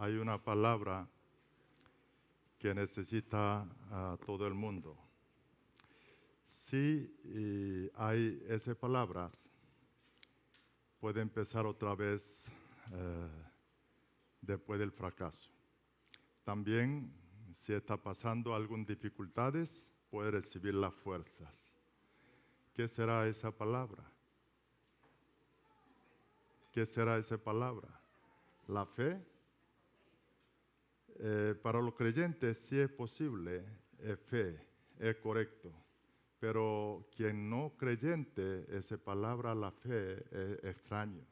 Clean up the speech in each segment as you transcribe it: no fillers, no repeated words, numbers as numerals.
hay una palabra que necesita a todo el mundo. Si hay esas palabras, puede empezar otra vez después del fracaso. También, si está pasando algunas dificultades, puede recibir las fuerzas. ¿Qué será esa palabra? ¿Qué será esa palabra? La fe. Para los creyentes sí es posible, es fe, es correcto. Pero quien no creyente, esa palabra, la fe, es extraño.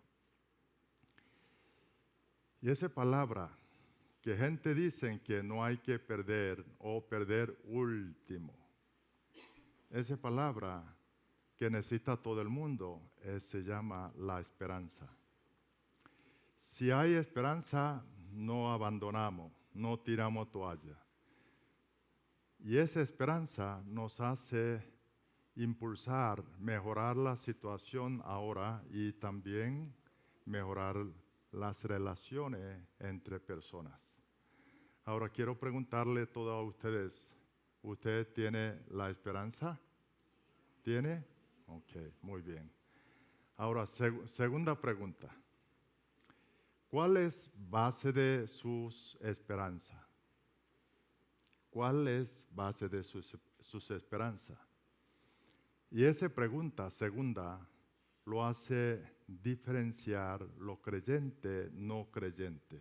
Y esa palabra que gente dice que no hay que perder o perder último. Esa palabra que necesita todo el mundo se llama la esperanza. Si hay esperanza, no abandonamos, no tiramos toalla. Y esa esperanza nos hace impulsar, mejorar la situación ahora y también mejorar las relaciones entre personas. Ahora quiero preguntarle a todos ustedes, ¿usted tiene la esperanza? ¿Tiene? Ok, muy bien. Ahora, segunda pregunta. ¿Cuál es base de sus esperanzas? ¿Cuál es base de sus esperanzas? Y esa pregunta, segunda, lo hace diferenciar lo creyente, no creyente.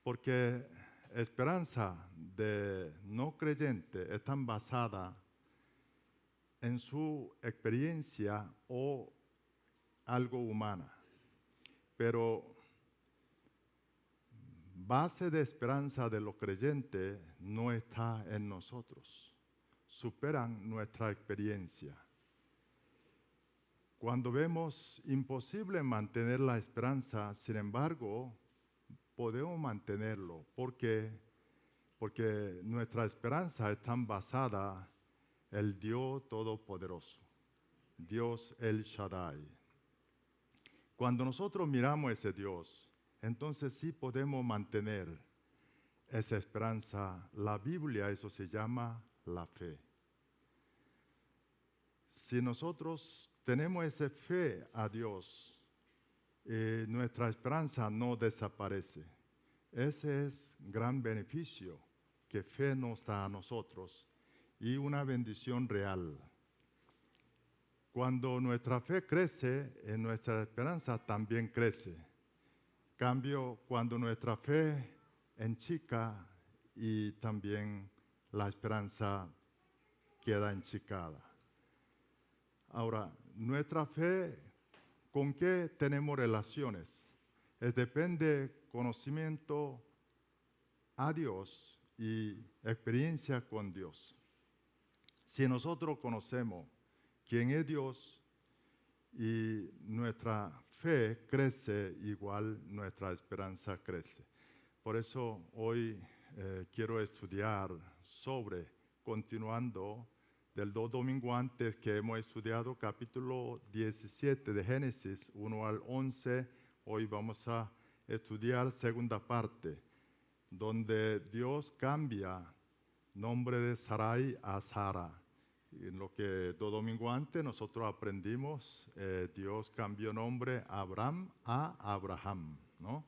Porque esperanza de no creyente está basada en su experiencia o algo humana. Pero base de esperanza de los creyentes no está en nosotros. Superan nuestra experiencia. Cuando vemos imposible mantener la esperanza, sin embargo, podemos mantenerlo. ¿Por qué? Porque nuestra esperanza está basada en el Dios Todopoderoso, Dios El Shaddai. Cuando nosotros miramos a ese Dios, entonces sí podemos mantener esa esperanza. La Biblia, eso se llama la fe. Si nosotros tenemos esa fe a Dios, nuestra esperanza no desaparece. Ese es gran beneficio que fe nos da a nosotros y una bendición real. Cuando nuestra fe crece, nuestra esperanza también crece. Cambio, cuando nuestra fe enchica y también la esperanza queda enchicada. Ahora, nuestra fe, ¿con qué tenemos relaciones? Depende conocimiento a Dios y experiencia con Dios. Si nosotros conocemos quién es Dios y nuestra fe crece, igual nuestra esperanza crece. Por eso hoy quiero estudiar sobre, continuando del 2 domingos antes que hemos estudiado capítulo 17 de Génesis 1 al 11, hoy vamos a estudiar segunda parte, donde Dios cambia nombre de Sarai a Sara. En lo que 2 domingos antes nosotros aprendimos, Dios cambió nombre Abraham a Abraham, ¿no?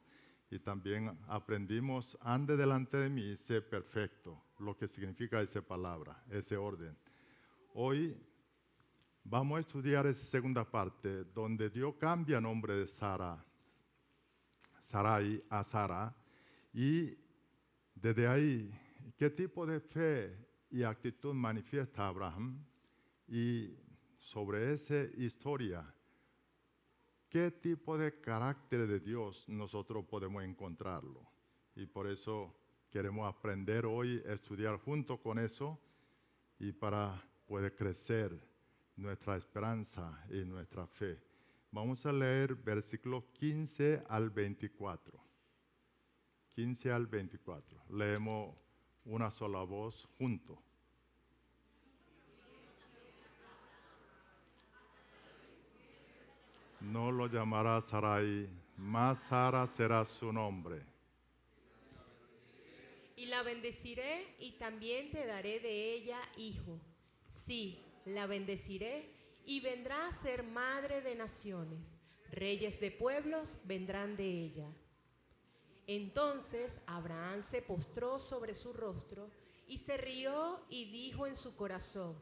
Y también aprendimos, ande delante de mí, sé perfecto, lo que significa esa palabra, ese orden. Hoy vamos a estudiar esa segunda parte, donde Dios cambia nombre de Sarai a Sara, y desde ahí, ¿qué tipo de fe y actitud manifiesta Abraham? Y sobre esa historia, ¿qué tipo de carácter de Dios nosotros podemos encontrarlo? Y por eso queremos aprender hoy, estudiar junto con eso, y para poder crecer nuestra esperanza y nuestra fe. Vamos a leer versículos 15 al 24. 15 al 24. Leemos una sola voz junto. No lo llamará Sarai, mas Sara será su nombre. la bendeciré y también te daré de ella hijo. Sí, la bendeciré y vendrá a ser madre de naciones. Reyes de pueblos vendrán de ella. Entonces Abraham se postró sobre su rostro y se rió y dijo en su corazón: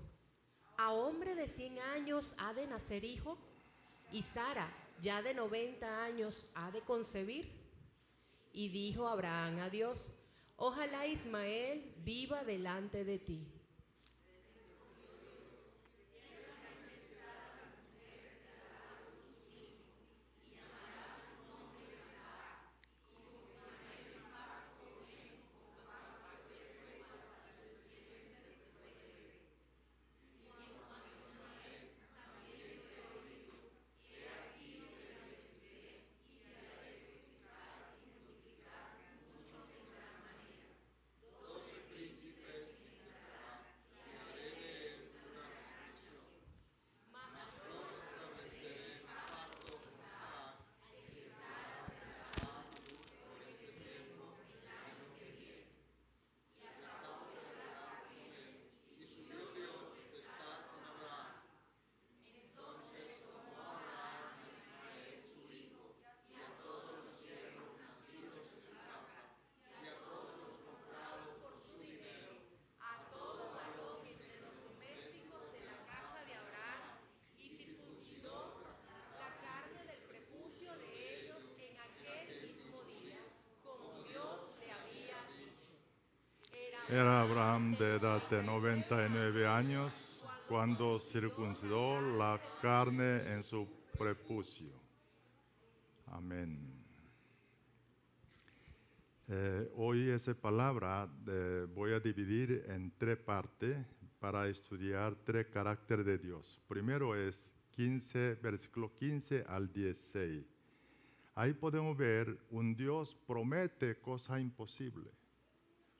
¿a hombre de 100 años ha de nacer hijo? ¿Y Sara, ya de 90 años, ha de concebir? Y dijo Abraham a Dios: ojalá Ismael viva delante de ti. Era Abraham de edad de 99 años cuando circuncidó la carne en su prepucio. Amén. Hoy esa palabra voy a dividir en tres partes para estudiar tres caracteres de Dios. Primero es versículo 15 al 16. Ahí podemos ver un Dios promete cosas imposibles.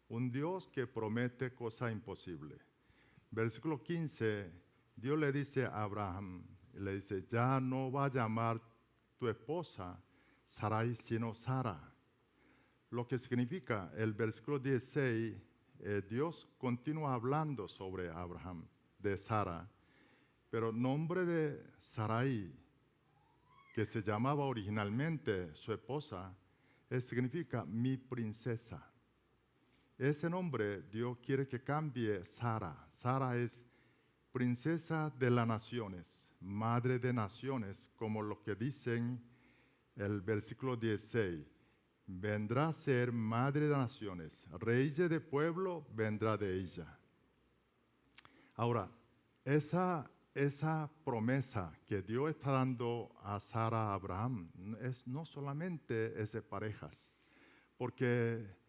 Un Dios que promete cosas imposibles. Versículo 15, Dios le dice a Abraham, le dice, ya no va a llamar tu esposa Sarai, sino Sara. Lo que significa, el versículo 16, Dios continúa hablando sobre Abraham, de Sara, pero el nombre de Sarai, que se llamaba originalmente su esposa, significa mi princesa. Ese nombre Dios quiere que cambie Sara. Sara es princesa de las naciones, madre de naciones, como lo que dicen el versículo 16. Vendrá a ser madre de naciones, rey de pueblo vendrá de ella. Ahora, esa promesa que Dios está dando a Sara, a Abraham, no solamente es de parejas, porque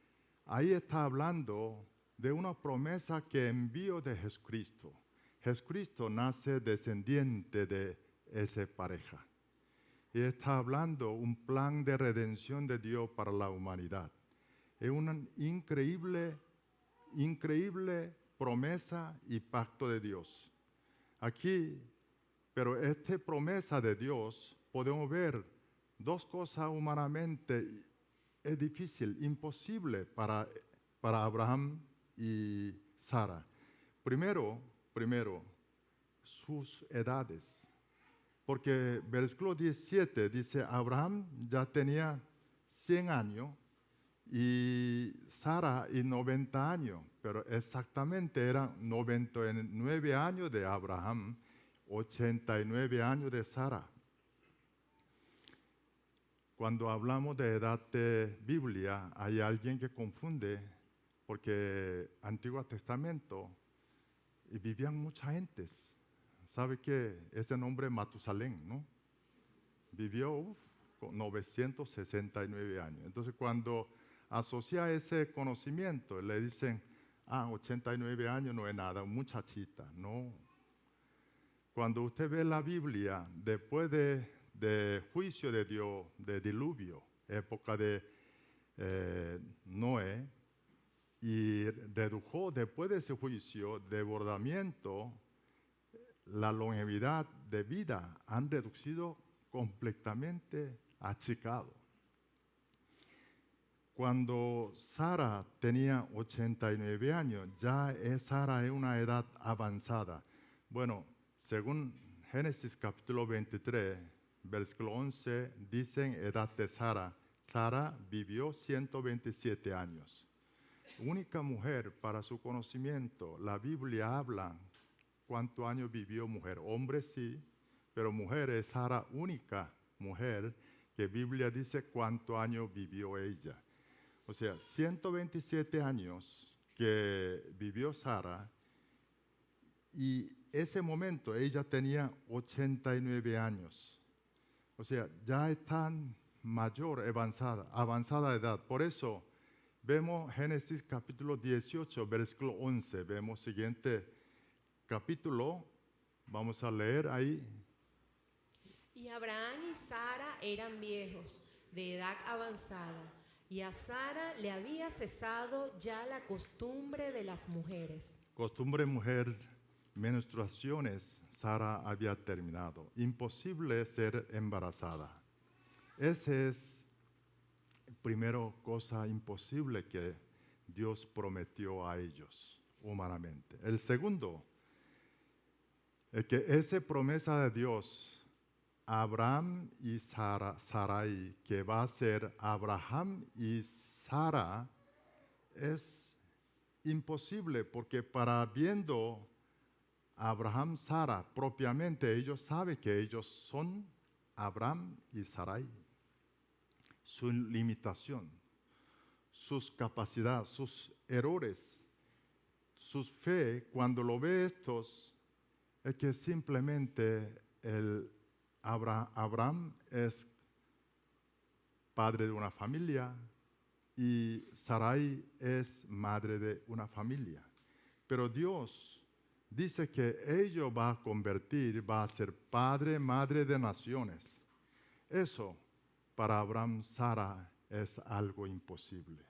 ahí está hablando de una promesa que envió de Jesucristo. Jesucristo nace descendiente de esa pareja. Y está hablando un plan de redención de Dios para la humanidad. Es una increíble promesa y pacto de Dios. Aquí, pero esta promesa de Dios, podemos ver dos cosas humanamente. Es difícil, imposible para Abraham y Sara. Primero, sus edades. Porque versículo 17 dice, Abraham ya tenía 100 años y Sara y 90 años, pero exactamente eran 99 años de Abraham, 89 años de Sara. Cuando hablamos de edad de Biblia, hay alguien que confunde, porque Antiguo Testamento vivían muchas gentes. ¿Sabe qué? Ese nombre Matusalén, ¿no? Vivió con 969 años. Entonces, cuando asocia ese conocimiento, le dicen, 89 años no es nada, un muchachita. No. Cuando usted ve la Biblia, después de juicio de Dios, de diluvio, época de Noé, y redujo después de ese juicio, desbordamiento, la longevidad de vida han reducido completamente, achicado. cuando Sara tenía 89 años, ya Sara es una edad avanzada. Bueno, según Génesis capítulo 23, versículo 11, dicen edad de Sara. Sara vivió 127 años. Única mujer para su conocimiento. La Biblia habla cuántos años vivió mujer. Hombre sí, pero mujer es Sara, única mujer que Biblia dice cuántos años vivió ella. O sea, 127 años que vivió Sara, y ese momento ella tenía 89 años. O sea, ya está mayor, avanzada edad. Por eso vemos Génesis capítulo 18, versículo 11. Vemos siguiente capítulo. Vamos a leer ahí. Y Abraham y Sara eran viejos, de edad avanzada, y a Sara le había cesado ya la costumbre de las mujeres. Costumbre mujer, menstruaciones, Sara había terminado. Imposible ser embarazada. Esa es, primero, cosa imposible que Dios prometió a ellos humanamente. El segundo, es que esa promesa de Dios, Abraham y Sarai, que va a ser Abraham y Sara, es imposible, porque para viendo Abraham, Sara propiamente, ellos saben que ellos son Abraham y Sarai. Su limitación, sus capacidades, sus errores, sus fe, cuando lo ve estos, es que simplemente Abraham es padre de una familia y Sarai es madre de una familia. Pero Dios dice que ellos va a convertir, va a ser padre, madre de naciones. Eso para Abraham, Sara es algo imposible.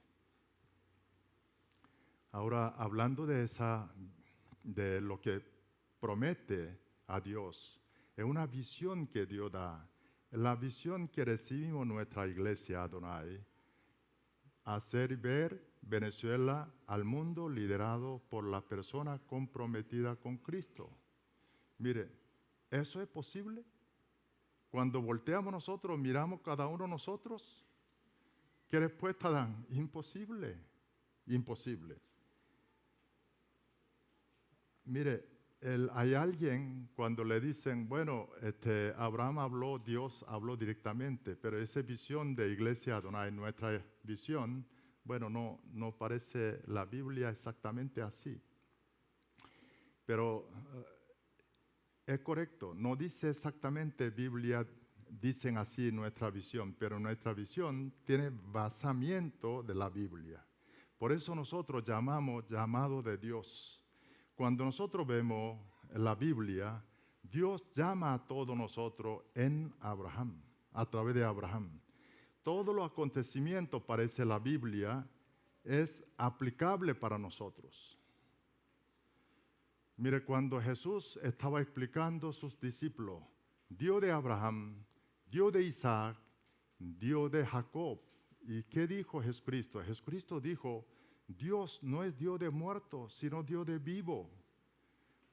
Ahora, hablando de lo que promete a Dios, es una visión que Dios da. La visión que recibimos nuestra iglesia Adonai, hacer ver Venezuela al mundo liderado por la persona comprometida con Cristo. Mire, ¿eso es posible? Cuando volteamos nosotros, miramos cada uno de nosotros, ¿qué respuesta dan? Imposible, imposible. Mire, hay alguien cuando le dicen, bueno, Abraham habló, Dios habló directamente, pero esa visión de iglesia Adonai, nuestra visión, bueno, no parece la Biblia exactamente así. Pero es correcto, no dice exactamente Biblia, dicen así nuestra visión, pero nuestra visión tiene basamiento de la Biblia. Por eso nosotros llamamos llamado de Dios. Cuando nosotros vemos la Biblia, Dios llama a todos nosotros en Abraham, a través de Abraham. Todos los acontecimientos, parece la Biblia, es aplicable para nosotros. Mire, cuando Jesús estaba explicando a sus discípulos, Dios de Abraham, Dios de Isaac, Dios de Jacob. ¿Y qué dijo Jesucristo? Jesucristo dijo, Dios no es Dios de muertos, sino Dios de vivo.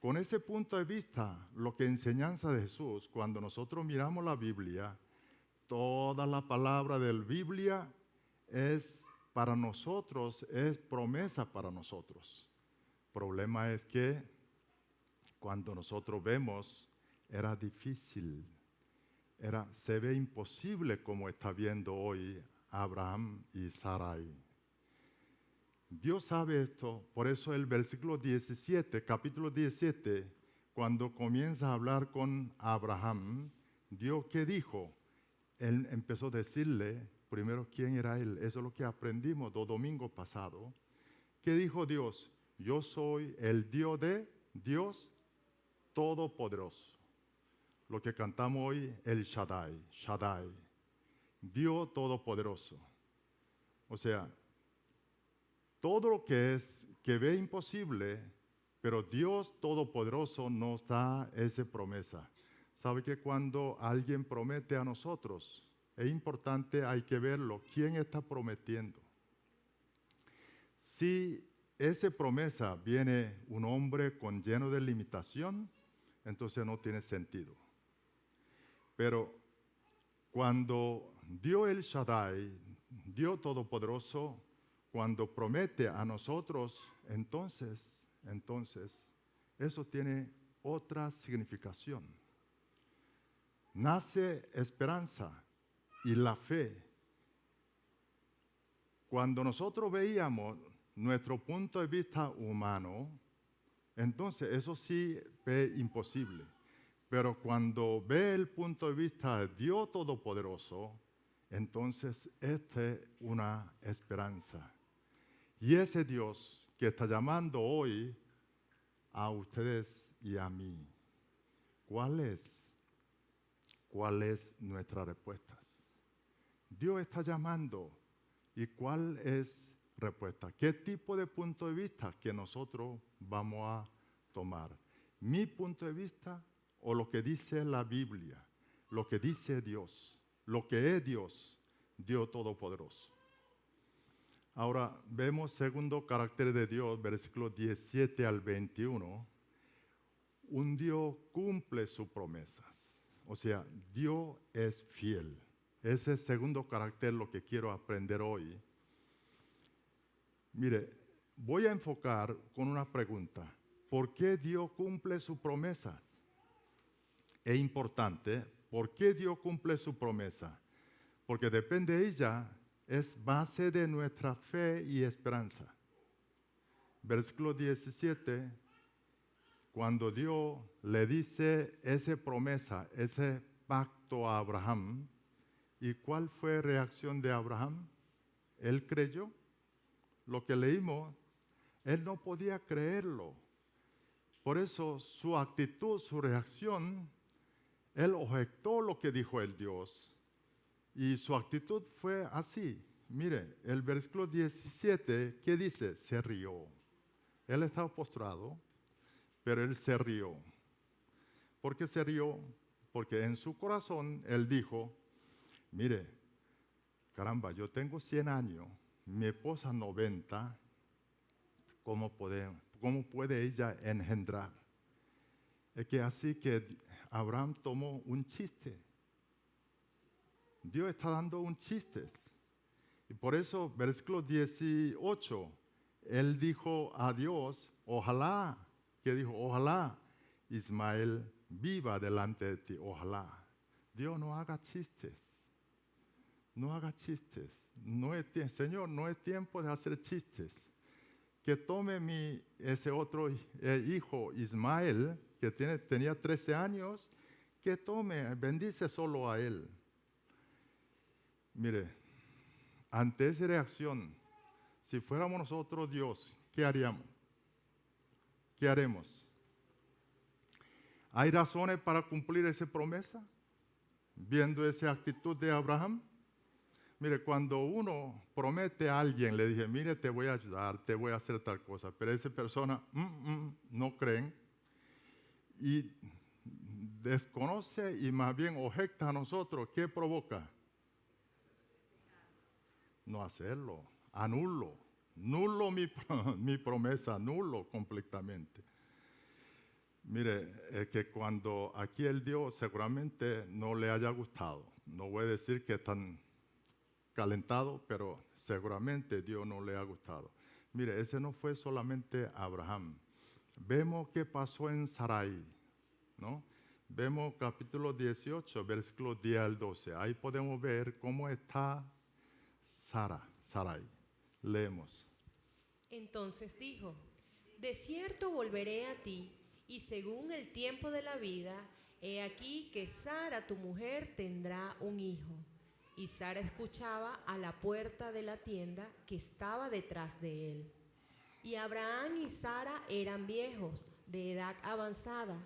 Con ese punto de vista, lo que enseñanza de Jesús, cuando nosotros miramos la Biblia, toda la palabra de la Biblia es para nosotros, es promesa para nosotros. El problema es que cuando nosotros vemos, era difícil, se ve imposible como está viendo hoy Abraham y Sarai. Dios sabe esto, por eso el versículo 17, capítulo 17, cuando comienza a hablar con Abraham, Dios, ¿qué dijo? Él empezó a decirle, primero, ¿quién era él? Eso es lo que aprendimos los domingos pasados. ¿Qué dijo Dios? Yo soy el Dios de Dios Todopoderoso. Lo que cantamos hoy, el Shaddai, Dios Todopoderoso. O sea, todo lo que ve imposible, pero Dios Todopoderoso nos da esa promesa. ¿Sabe que cuando alguien promete a nosotros, es importante, hay que verlo, quién está prometiendo? Si esa promesa viene un hombre con lleno de limitación, entonces no tiene sentido. Pero cuando Dios El Shaddai, Dios Todopoderoso, cuando promete a nosotros, entonces, eso tiene otra significación. Nace esperanza y la fe. Cuando nosotros veíamos nuestro punto de vista humano, entonces eso sí ve imposible. Pero cuando ve el punto de vista de Dios Todopoderoso, entonces esta es una esperanza. Y ese Dios que está llamando hoy a ustedes y a mí, ¿cuál es? ¿Cuál es nuestra respuesta? Dios está llamando. ¿Y cuál es respuesta? ¿Qué tipo de punto de vista que nosotros vamos a tomar? ¿Mi punto de vista o lo que dice la Biblia? Lo que dice Dios, lo que es Dios, Dios Todopoderoso. Ahora vemos segundo carácter de Dios, versículos 17 al 21. Un Dios cumple sus promesas. O sea, Dios es fiel. Ese segundo carácter lo que quiero aprender hoy. Mire, voy a enfocar con una pregunta. ¿Por qué Dios cumple sus promesas? Es importante. ¿Por qué Dios cumple su promesa? Porque depende de ella, es base de nuestra fe y esperanza. Versículo 17, cuando Dios le dice esa promesa, ese pacto a Abraham, ¿y cuál fue la reacción de Abraham? Él creyó. Lo que leímos, él no podía creerlo. Por eso su actitud, su reacción, él objetó lo que dijo el Dios. Y su actitud fue así. Mire, el versículo 17, ¿qué dice? Se rió. Él estaba postrado, pero él se rió. ¿Por qué se rió? Porque en su corazón él dijo, mire, caramba, yo tengo 100 años, mi esposa 90, ¿cómo puede ella engendrar? Es que así que Abraham tomó un chiste. Dios está dando un chiste. Y por eso, versículo 18, él dijo a Dios, ojalá, ¿qué dijo? Ojalá Ismael viva delante de ti, ojalá. Dios no haga chistes. No haga chistes. Señor, no es tiempo de hacer chistes. Que tome ese otro hijo, Ismael, que tenía 13 años, que tome, bendice solo a él. Mire, ante esa reacción, si fuéramos nosotros Dios, ¿qué haríamos? ¿Qué haremos? ¿Hay razones para cumplir esa promesa? Viendo esa actitud de Abraham. Mire, cuando uno promete a alguien, le dije, mire, te voy a ayudar, te voy a hacer tal cosa, pero esa persona no creen y desconoce y más bien objeta a nosotros, ¿qué provoca? No hacerlo, anulo, nulo mi promesa, nulo completamente. Mire, es que cuando aquí el Dios seguramente no le haya gustado, no voy a decir que están calentado, pero seguramente Dios no le ha gustado. Mire, ese no fue solamente Abraham. Vemos qué pasó en Sarai, ¿no? Vemos capítulo 18, versículos 10 al 12. Ahí podemos ver cómo está Sarai. Leemos. Entonces dijo, de cierto volveré a ti, y según el tiempo de la vida, he aquí que Sara, tu mujer, tendrá un hijo. Y Sara escuchaba a la puerta de la tienda que estaba detrás de él. Y Abraham y Sara eran viejos, de edad avanzada,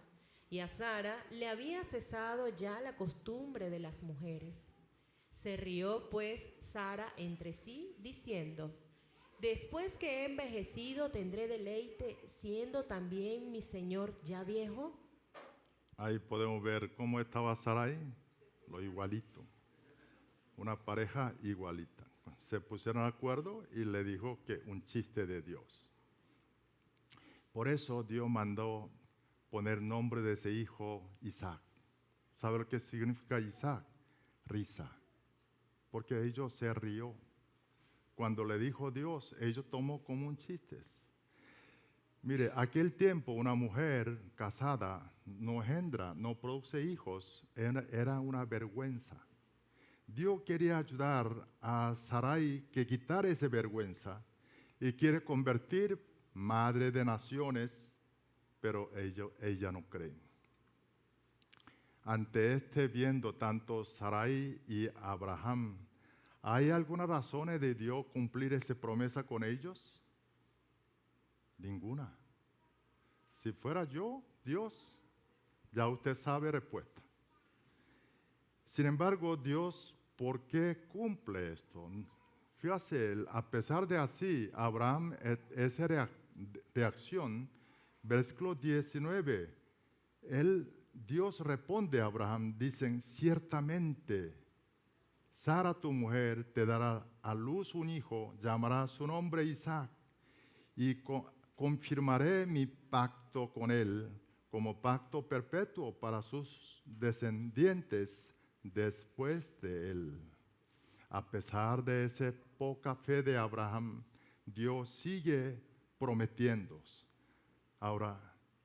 y a Sara le había cesado ya la costumbre de las mujeres. Se rió pues Sara entre sí, diciendo, después que he envejecido tendré deleite, siendo también mi señor ya viejo. Ahí podemos ver cómo estaba Sarai, lo igualito. Una pareja igualita. se pusieron de acuerdo y le dijo que un chiste de Dios. Por eso Dios mandó poner nombre de ese hijo Isaac. ¿Sabe lo que significa Isaac? Risa. Porque ellos se rió. Cuando le dijo Dios, ellos tomó como un chiste. Mire, aquel tiempo una mujer casada no engendra, no produce hijos, era una vergüenza. Dios quería ayudar a Sarai que quitara esa vergüenza y quiere convertir madre de naciones, pero ella no cree. Ante viendo tanto Sarai y Abraham, ¿hay alguna razón de Dios cumplir esa promesa con ellos? Ninguna. Si fuera yo, Dios, ya usted sabe la respuesta. Sin embargo, Dios, ¿por qué cumple esto? Fíjate, a pesar de así, Abraham, esa reacción, versículo 19, Dios responde a Abraham, dicen, ciertamente, Sara tu mujer te dará a luz un hijo, llamará su nombre Isaac, y confirmaré mi pacto con él como pacto perpetuo para sus descendientes después de él. A pesar de esa poca fe de Abraham, Dios sigue prometiendo. Ahora,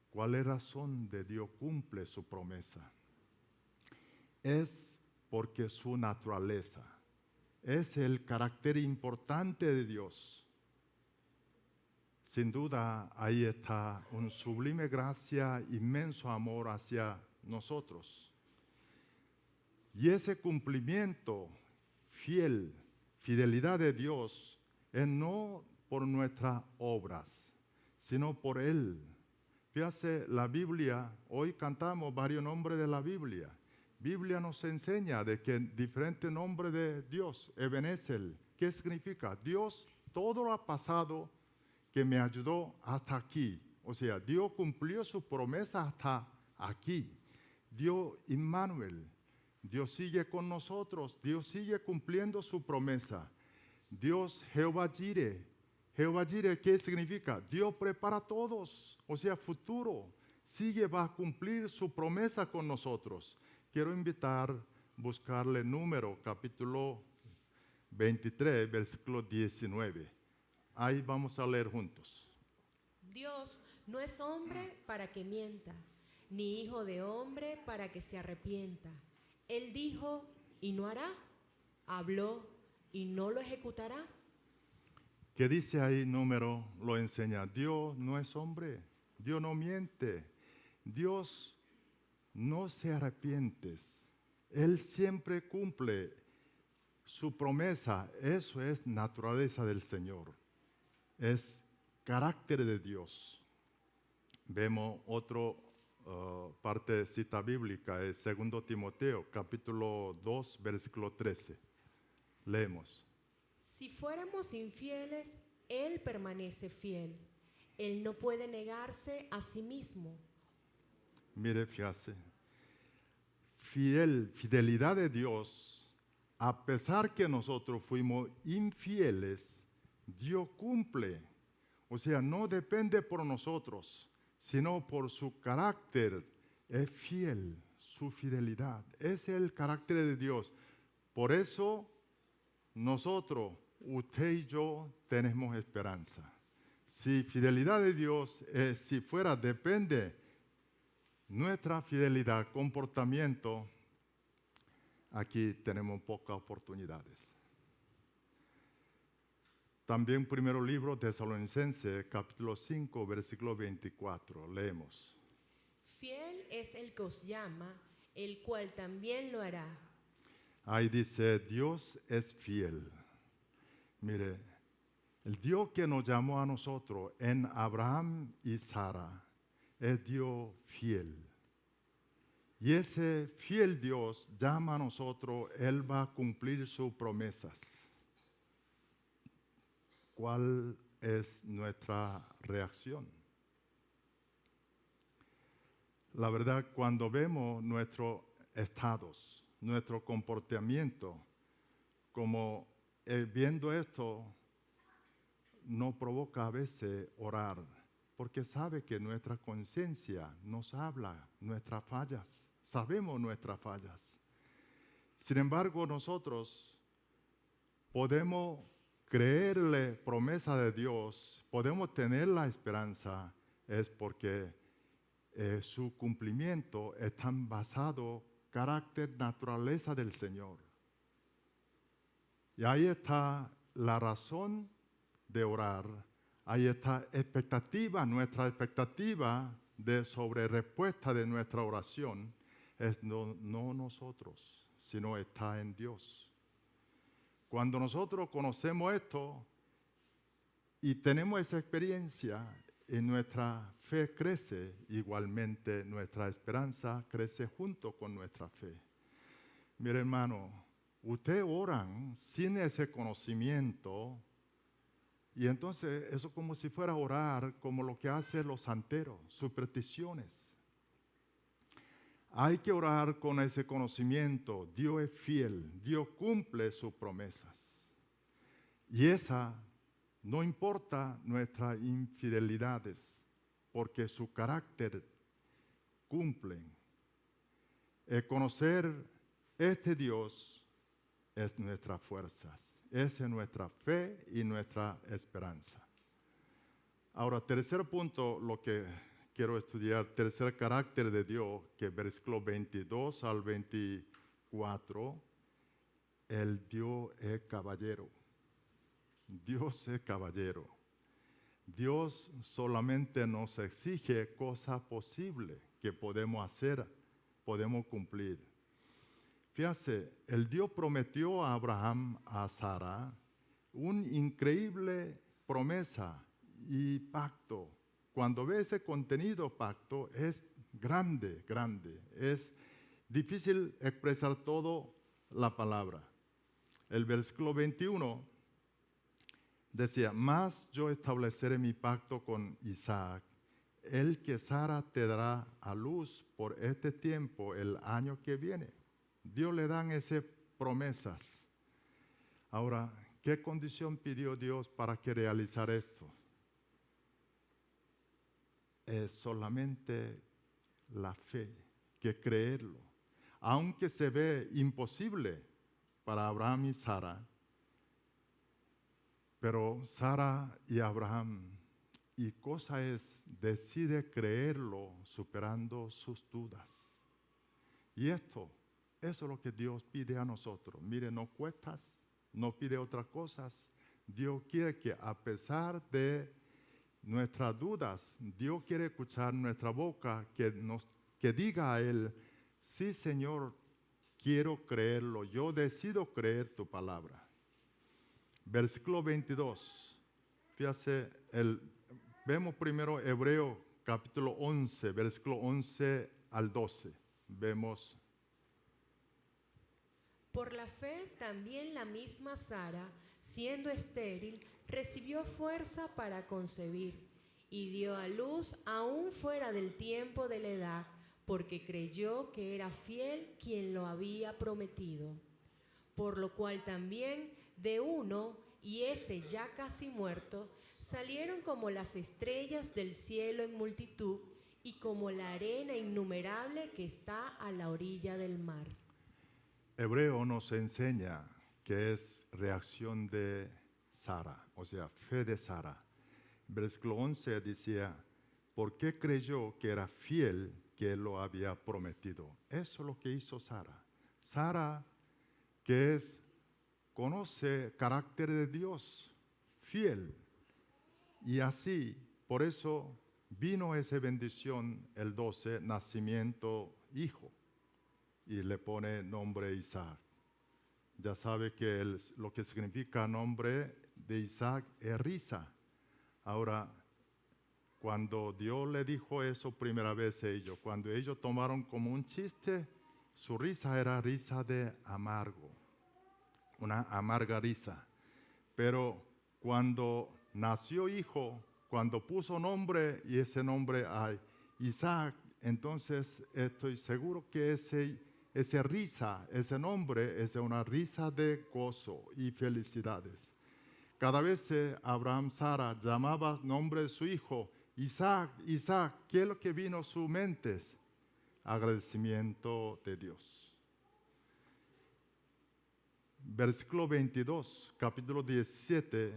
¿cuál es la razón de Dios cumple su promesa? Es porque su naturaleza es el carácter importante de Dios. Sin duda, ahí está una sublime gracia, inmenso amor hacia nosotros. Y ese cumplimiento fidelidad de Dios, es no por nuestras obras, sino por Él. Fíjate, la Biblia, hoy cantamos varios nombres de la Biblia. Biblia nos enseña de que diferentes nombres de Dios, Ebenezer, ¿qué significa? Dios, todo lo pasado que me ayudó hasta aquí. O sea, Dios cumplió su promesa hasta aquí. Dios Immanuel, Dios sigue con nosotros, Dios sigue cumpliendo su promesa. Dios Jehová Jireh, ¿qué significa? Dios prepara a todos, o sea, futuro, va a cumplir su promesa con nosotros. Quiero invitar a buscarle número, capítulo 23, versículo 19. Ahí vamos a leer juntos. Dios no es hombre para que mienta, ni hijo de hombre para que se arrepienta. Él dijo y no hará, habló y no lo ejecutará. ¿Qué dice ahí número? Lo enseña. Dios no es hombre, Dios no miente, Dios no se arrepiente. Él siempre cumple su promesa. Eso es naturaleza del Señor. Es carácter de Dios. Vemos otra parte de cita bíblica, es 2 Timoteo, capítulo 2, versículo 13. Leemos. Si fuéramos infieles, Él permanece fiel. Él no puede negarse a sí mismo. Mire, fíjate. Fidelidad de Dios, a pesar que nosotros fuimos infieles, Dios cumple. O sea, no depende por nosotros, sino por su carácter. Es fiel, su fidelidad. Ese es el carácter de Dios. Por eso, nosotros, usted y yo, tenemos esperanza. Si fidelidad de Dios, si fuera, depende nuestra fidelidad, comportamiento, aquí tenemos pocas oportunidades. También primero libro de Tesalonicenses, capítulo 5, versículo 24, leemos. Fiel es el que os llama, el cual también lo hará. Ahí dice, Dios es fiel. Mire, el Dios que nos llamó a nosotros en Abraham y Sara es Dios fiel. Y ese fiel Dios llama a nosotros, Él va a cumplir sus promesas. ¿Cuál es nuestra reacción? La verdad, cuando vemos nuestros estados, nuestro comportamiento, como viendo esto, nos provoca a veces orar, porque sabe que nuestra conciencia nos habla nuestras fallas, sabemos nuestras fallas. Sin embargo, nosotros podemos creerle promesa de Dios, podemos tener la esperanza, es porque su cumplimiento está basado en carácter, naturaleza del Señor. Y ahí está la razón de orar, ahí está expectativa, nuestra expectativa sobre respuesta de nuestra oración, es no nosotros, sino está en Dios. Cuando nosotros conocemos esto y tenemos esa experiencia, y nuestra fe crece, igualmente nuestra esperanza crece junto con nuestra fe. Mire, hermano, ustedes oran sin ese conocimiento, y entonces eso es como si fuera orar como lo que hacen los santeros, supersticiones. Hay que orar con ese conocimiento. Dios es fiel, Dios cumple sus promesas. Y esa no importa nuestras infidelidades, porque su carácter cumplen. El conocer este Dios es nuestras fuerzas, esa es nuestra fe y nuestra esperanza. Ahora, tercer punto, lo que quiero estudiar, tercer carácter de Dios, que versículo 22 al 24, el Dios es caballero. Dios es caballero. Dios solamente nos exige cosas posibles que podemos hacer, podemos cumplir. Fíjate, el Dios prometió a Abraham, a Sara, una increíble promesa y pacto. Cuando ve ese contenido pacto, es grande, grande. Es difícil expresar todo la palabra. El versículo 21 decía, mas yo estableceré mi pacto con Isaac, el que Sara te dará a luz por este tiempo, el año que viene. Dios le dan esas promesas. Ahora, ¿qué condición pidió Dios para que realizara esto? Es solamente la fe, que creerlo. Aunque se ve imposible para Abraham y Sara, pero Sara y Abraham, y cosa es, decide creerlo superando sus dudas. Y eso es lo que Dios pide a nosotros. Mire, no cuestas, no pide otras cosas. Dios quiere que a pesar de nuestras dudas, Dios quiere escuchar nuestra boca que diga a Él, sí, Señor, quiero creerlo, yo decido creer tu palabra. Versículo 22. Fíjate, vemos primero Hebreo capítulo 11, versículo 11 al 12. Vemos. Por la fe también la misma Sara, siendo estéril, recibió fuerza para concebir y dio a luz aún fuera del tiempo de la edad, porque creyó que era fiel quien lo había prometido. Por lo cual también de uno, y ese ya casi muerto, salieron como las estrellas del cielo en multitud y como la arena innumerable que está a la orilla del mar. Hebreo nos enseña que es reacción de Sara, o sea, fe de Sara. Versículo 11 decía, ¿por qué creyó que era fiel que él lo había prometido? Eso es lo que hizo Sara. Sara, que conoce carácter de Dios, fiel. Y así, por eso vino esa bendición, el 12, nacimiento, hijo. Y le pone nombre Isaac. Ya sabe que lo que significa nombre de Isaac es risa. Ahora, cuando Dios le dijo eso primera vez a ellos, cuando ellos tomaron como un chiste, su risa era risa de amargo, una amarga risa. Pero cuando nació hijo, cuando puso nombre y ese nombre a Isaac, entonces estoy seguro que ese esa risa, ese nombre es una risa de gozo y felicidades. Cada vez que Abraham Sara llamaba nombre de su hijo, Isaac, Isaac, ¿qué es lo que vino a su mente? Agradecimiento de Dios. Versículo 22, capítulo 17,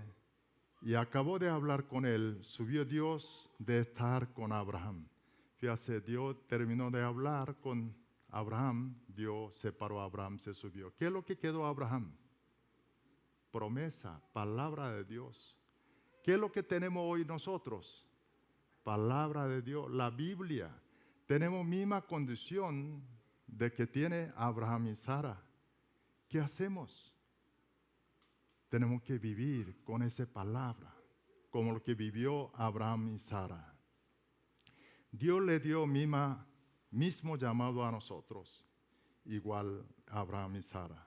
y acabó de hablar con él, subió Dios de estar con Abraham. Fíjate, Dios terminó de hablar con Abraham, Dios separó a Abraham, se subió. ¿Qué es lo que quedó a Abraham? Promesa, palabra de Dios. ¿Qué es lo que tenemos hoy nosotros? Palabra de Dios, la Biblia. Tenemos misma condición de que tiene Abraham y Sara. ¿Qué hacemos? Tenemos que vivir con esa palabra, como lo que vivió Abraham y Sara. Dios le dio mismo llamado a nosotros, igual a Abraham y Sara.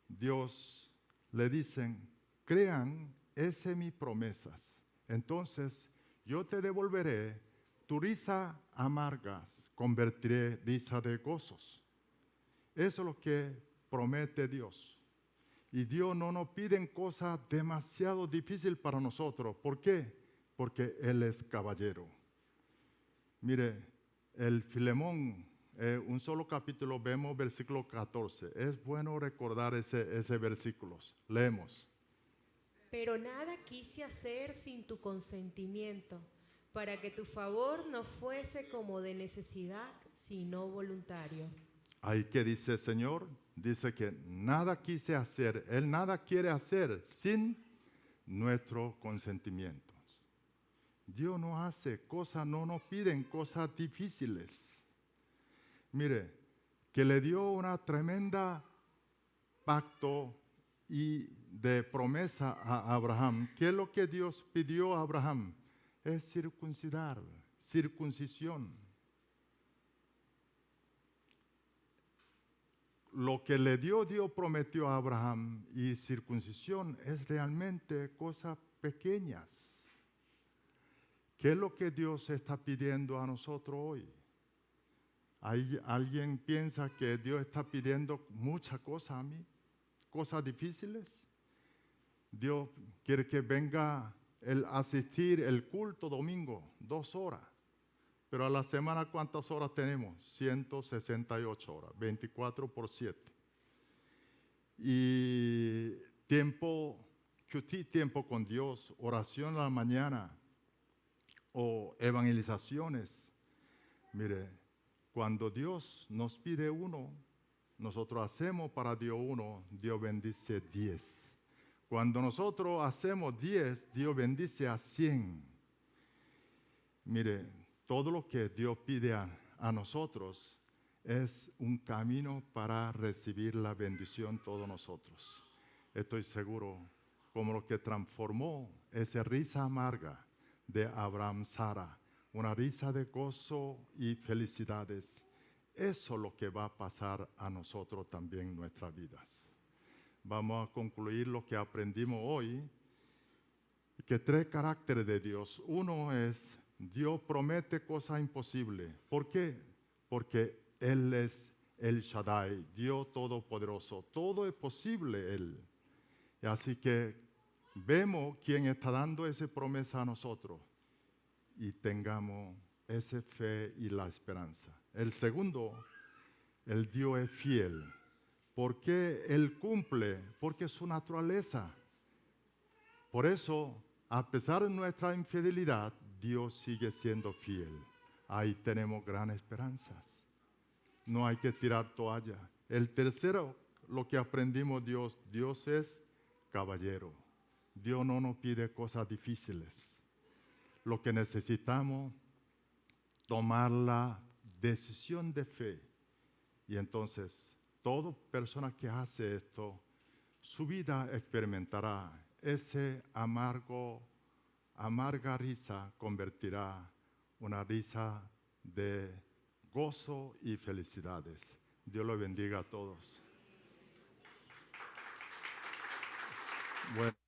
Dios le dicen, crean esas mis promesas, entonces yo te devolveré tu risa amargas, convertiré risa de gozos. Eso es lo que promete Dios. Y Dios no nos pide cosas demasiado difíciles para nosotros. ¿Por qué? Porque Él es caballero. Mire, el Filemón, un solo capítulo, vemos versículo 14. Es bueno recordar ese versículo. Leemos. Pero nada quise hacer sin tu consentimiento, para que tu favor no fuese como de necesidad, sino voluntario. Ahí que dice el Señor, dice que nada quise hacer, Él nada quiere hacer sin nuestro consentimiento. Dios no hace cosas, no nos piden cosas difíciles. Mire, que le dio una tremenda pacto y de promesa a Abraham. ¿Qué es lo que Dios pidió a Abraham? Es circuncidar, circuncisión. Lo que le dio Dios prometió a Abraham y circuncisión es realmente cosas pequeñas. ¿Qué es lo que Dios está pidiendo a nosotros hoy? ¿Alguien piensa que Dios está pidiendo muchas cosas a mí? ¿Cosas difíciles? Dios quiere que venga a asistir el culto domingo, 2 horas. Pero a la semana, ¿cuántas horas tenemos? 168 horas, 24 por 7. Y tiempo con Dios, oración a la mañana o evangelizaciones. Mire, cuando Dios nos pide uno, nosotros hacemos para Dios uno, Dios bendice 10. Cuando nosotros hacemos 10, Dios bendice a 100. Mire, todo lo que Dios pide a nosotros es un camino para recibir la bendición todos nosotros. Estoy seguro, como lo que transformó esa risa amarga de Abraham Sara, una risa de gozo y felicidades. Eso es lo que va a pasar a nosotros también en nuestras vidas. Vamos a concluir lo que aprendimos hoy, que 3 caracteres de Dios. Uno es, Dios promete cosas imposibles. ¿Por qué? Porque Él es el Shaddai, Dios Todopoderoso. Todo es posible Él. Y así que vemos quién está dando esa promesa a nosotros y tengamos esa fe y la esperanza. El segundo, el Dios es fiel. ¿Por qué Él cumple? Porque es su naturaleza. Por eso, a pesar de nuestra infidelidad, Dios sigue siendo fiel. Ahí tenemos grandes esperanzas. No hay que tirar toalla. El tercero, lo que aprendimos Dios es caballero. Dios no nos pide cosas difíciles. Lo que necesitamos, tomar la decisión de fe. Y entonces, toda persona que hace esto, su vida experimentará ese amarga risa, convertirá una risa de gozo y felicidades. Dios lo bendiga a todos. Bueno.